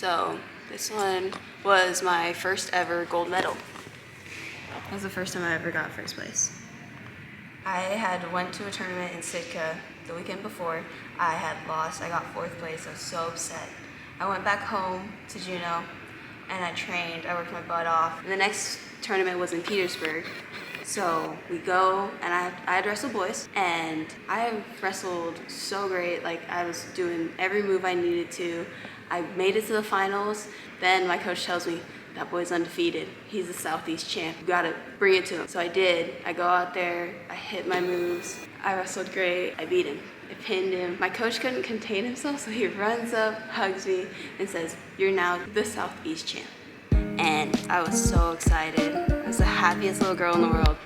So this one was my first ever gold medal. That was the first time I ever got first place. I went to a tournament in Sitka the weekend before. I had lost. I got 4th place. I was so upset. I went back home to Juneau and I trained. I worked my butt off. And the next tournament was in Petersburg. So we go, and I had wrestled boys, and I wrestled so great. Like, I was doing every move I needed to. I made it to the finals. Then my coach tells me, that boy's undefeated. He's the Southeast champ. You gotta bring it to him. So I did. I go out there, I hit my moves. I wrestled great. I beat him. I pinned him. My coach couldn't contain himself, so he runs up, hugs me, and says, "You're now the Southeast champ." And I was so excited. I was the happiest little girl in the world.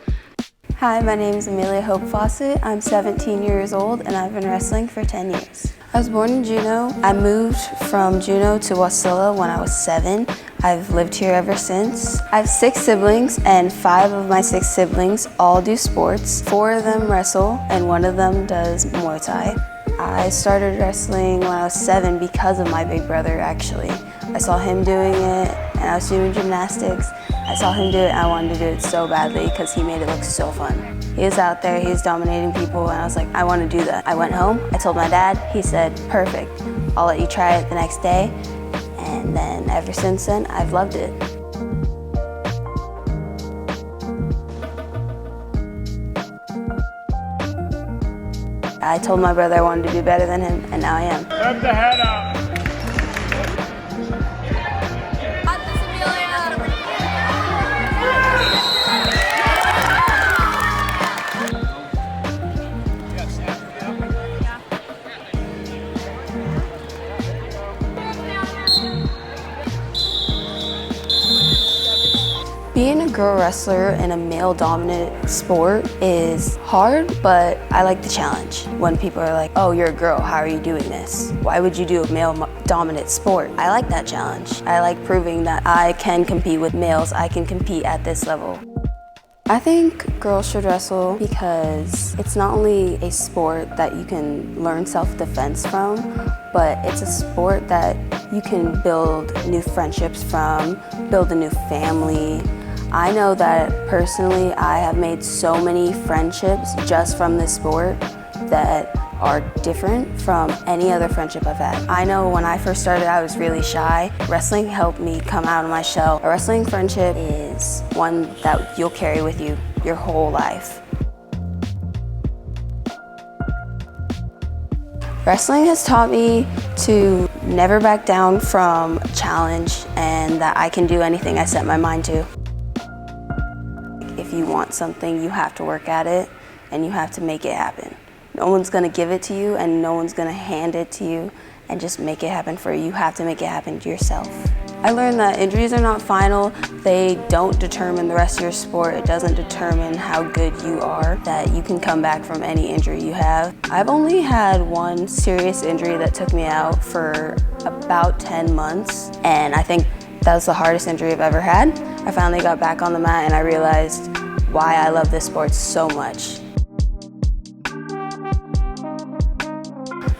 Hi, my name is Amelia Fawcett. I'm 17 years old and I've been wrestling for 10 years. I was born in Juneau. I moved from Juneau to Wasilla when I was 7. I've lived here ever since. I have 6 siblings, and 5 of my 6 siblings all do sports. 4 of them wrestle and 1 of them does Muay Thai. I started wrestling when I was 7 because of my big brother, actually. I saw him doing it and I was doing gymnastics. I saw him do it and I wanted to do it so badly because he made it look so fun. He was out there, he was dominating people, and I was like, I want to do that. I went home, I told my dad, he said, perfect, I'll let you try it the next day. And then ever since then, I've loved it. I told my brother I wanted to be better than him, and now I am. Put the head up. Being a girl wrestler in a male-dominant sport is hard, but I like the challenge. When people are like, oh, you're a girl, how are you doing this? Why would you do a male-dominant sport? I like that challenge. I like proving that I can compete with males, I can compete at this level. I think girls should wrestle because it's not only a sport that you can learn self-defense from, but it's a sport that you can build new friendships from, build a new family. I know that personally I have made so many friendships just from this sport that are different from any other friendship I've had. I know when I first started I was really shy. Wrestling helped me come out of my shell. A wrestling friendship is one that you'll carry with you your whole life. Wrestling has taught me to never back down from a challenge and that I can do anything I set my mind to. If you want something, you have to work at it and you have to make it happen. No one's gonna give it to you and no one's gonna hand it to you and just make it happen for you. You have to make it happen to yourself. I learned that injuries are not final. They don't determine the rest of your sport. It doesn't determine how good you are, that you can come back from any injury you have. I've only had one serious injury that took me out for about 10 months, and I think that was the hardest injury I've ever had. I finally got back on the mat and I realized why I love this sport so much.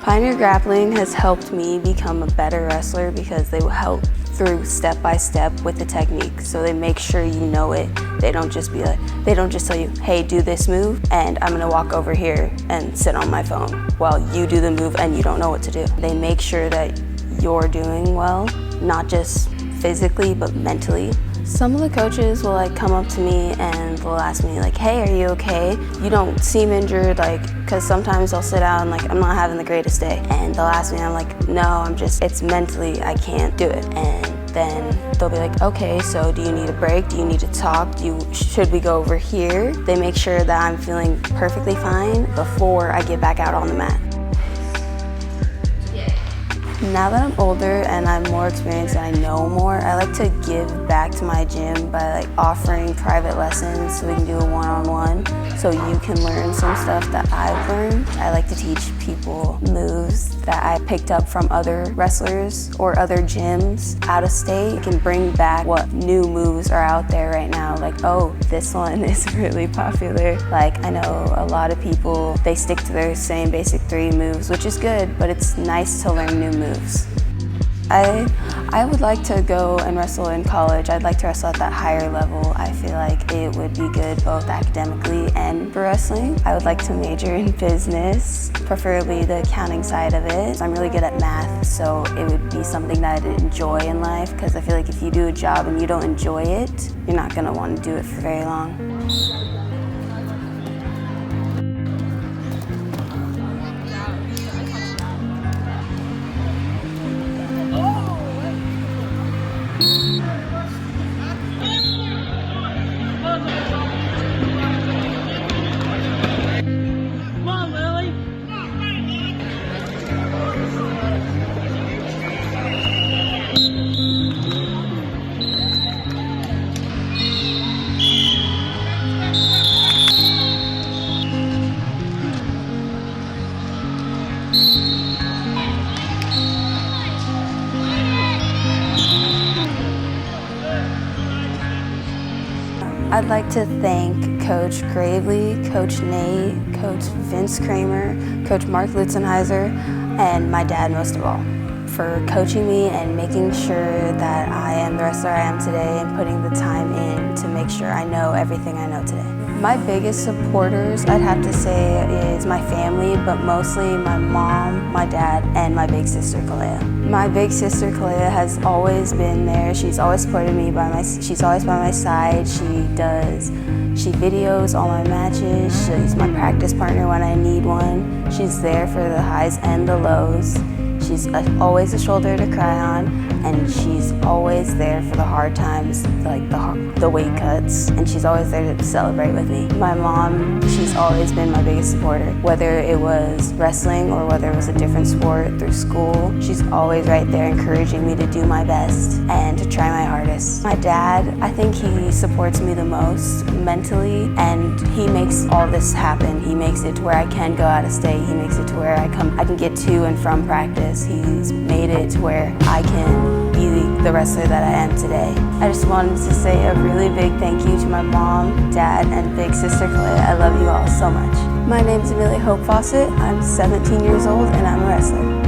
Pioneer Grappling has helped me become a better wrestler because they will help through step by step with the technique. So they make sure you know it. They don't just tell you, hey, do this move and I'm gonna walk over here and sit on my phone while you do the move and you don't know what to do. They make sure that you're doing well, not just physically but mentally. Some of the coaches will come up to me and they'll ask me hey, are you okay? You don't seem injured, because sometimes I'll sit down I'm not having the greatest day. And they'll ask me, I'm like, no, it's mentally, I can't do it. And then they'll be like, okay, so do you need a break? Do you need to talk? Should we go over here? They make sure that I'm feeling perfectly fine before I get back out on the mat. Now that I'm older and I'm more experienced and I know more, I like to give back to my gym by offering private lessons so we can do a one-on-one so you can learn some stuff that I've learned. I like to teach people moves that I picked up from other wrestlers or other gyms out of state. You can bring back what new moves are out there right now. Oh, this one is really popular. I know a lot of people, they stick to their same basic 3 moves, which is good, but it's nice to learn new moves. I I would like to go and wrestle in college. I'd like to wrestle at that higher level. I feel like it would be good both academically and for wrestling. I would like to major in business, preferably the accounting side of it. I'm really good at math, so it would be something that I'd enjoy in life, because I feel like if you do a job and you don't enjoy it, you're not going to want to do it for very long. I'd like to thank Coach Gravely, Coach Nate, Coach Vince Kramer, Coach Mark Lutzenheiser, and my dad most of all, for coaching me and making sure that I am the wrestler I am today and putting the time in to make sure I know everything I know today. My biggest supporters, I'd have to say, is my family, but mostly my mom, my dad, and my big sister, Kalea. My big sister, Kalea, has always been there. She's always supported me, she's always by my side. She videos all my matches. She's my practice partner when I need one. She's there for the highs and the lows. She's always a shoulder to cry on, and she's always there for the hard times, like the weight cuts, and she's always there to celebrate with me. My mom, she's always been my biggest supporter. Whether it was wrestling or whether it was a different sport through school, she's always right there encouraging me to do my best and to try my hardest. My dad, I think he supports me the most mentally, and he makes all this happen. He makes it to where I can go out of state. He makes it to where I can get to and from practice. He's made it to where I can be the wrestler that I am today. I just wanted to say a really big thank you to my mom, dad, and big sister Kalea. I love you all so much. My name is Amelia Fawcett. I'm 17 years old and I'm a wrestler.